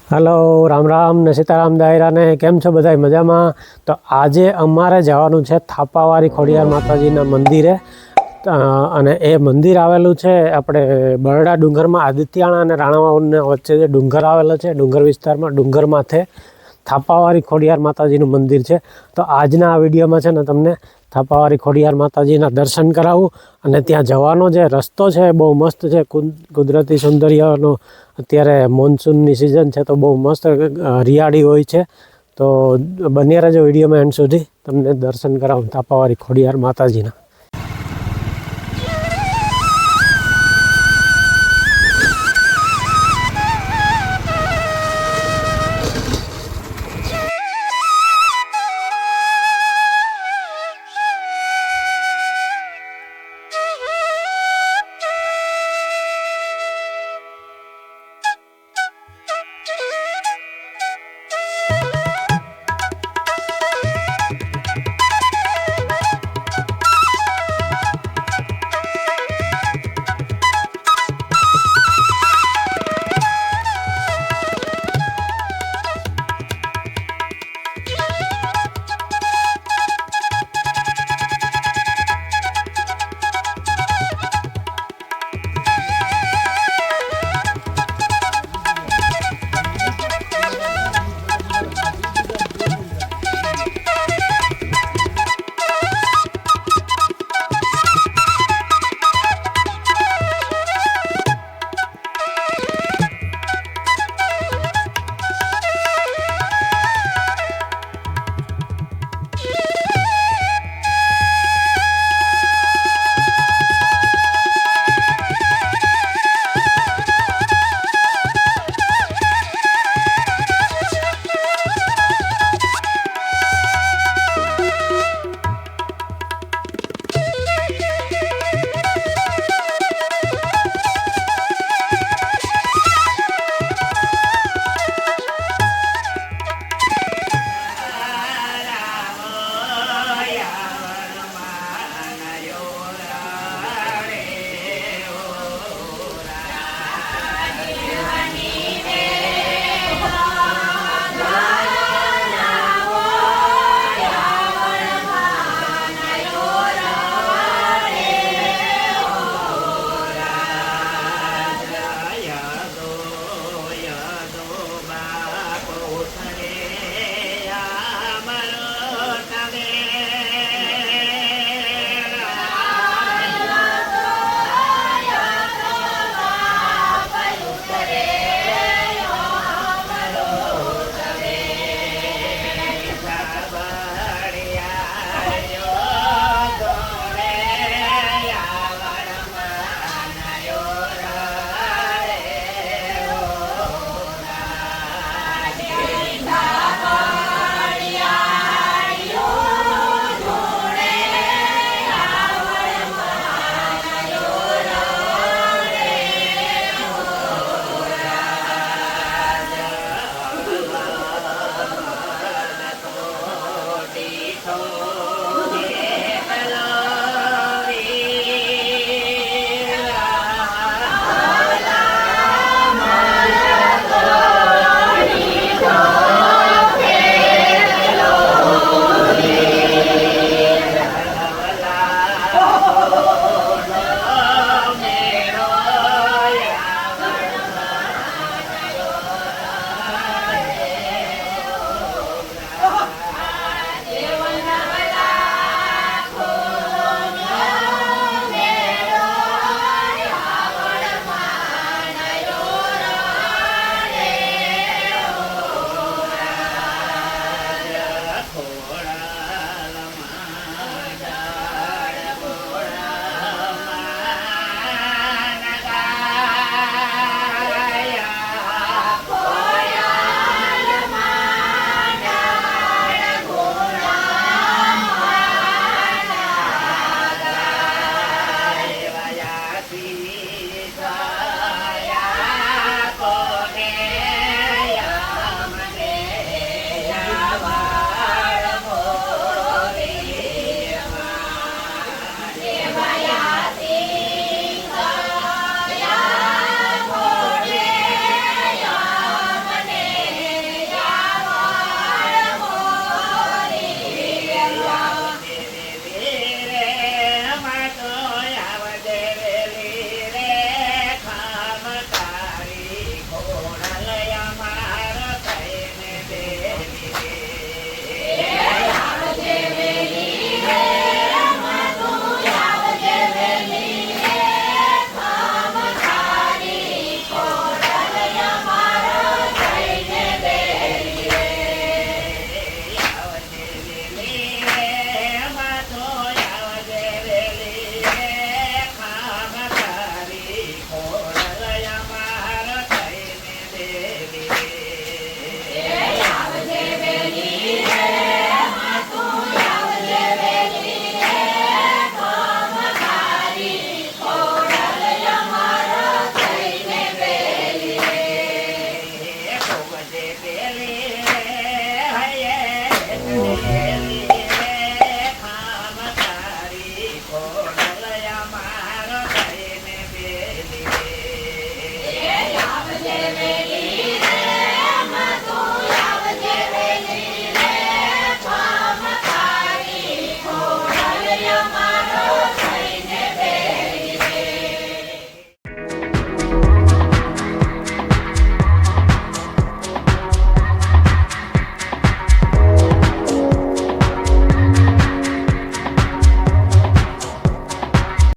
Hello, Ram Ram ને સીતારામ દાયરા ને કેમ છો બધા મજામાં? તો આજે અમારે જવાનું છે થાપાવારી ખોડિયાર માતાજીના મંદિરે. અને એ મંદિર આવેલું છે આપણે બરડા ડુંગરમાં, આદિત્યાણા અને રાણાવાવને વચ્ચે જે ડુંગર આવેલો છે, ડુંગર વિસ્તારમાં, ડુંગર માથે થાપાવારી ખોડિયાર માતાજીનું મંદિર છે. તો આજના આ વિડીયોમાં છે ને તમને થાપાવારી ખોડિયાર માતાજીના દર્શન કરાવું. અને ત્યાં જવાનો જે રસ્તો છે બહુ મસ્ત છે, કુદરતી સૌંદર્યનો. અત્યારે મોન્સૂનની સિઝન છે તો બહુ મસ્ત હરિયાળી હોય છે. તો બન્યા રહેજો વિડીયોમાં એન્ડ સુધી, તમને દર્શન કરાવું થાપાવારી ખોડિયાર માતાજીના. તે પેલે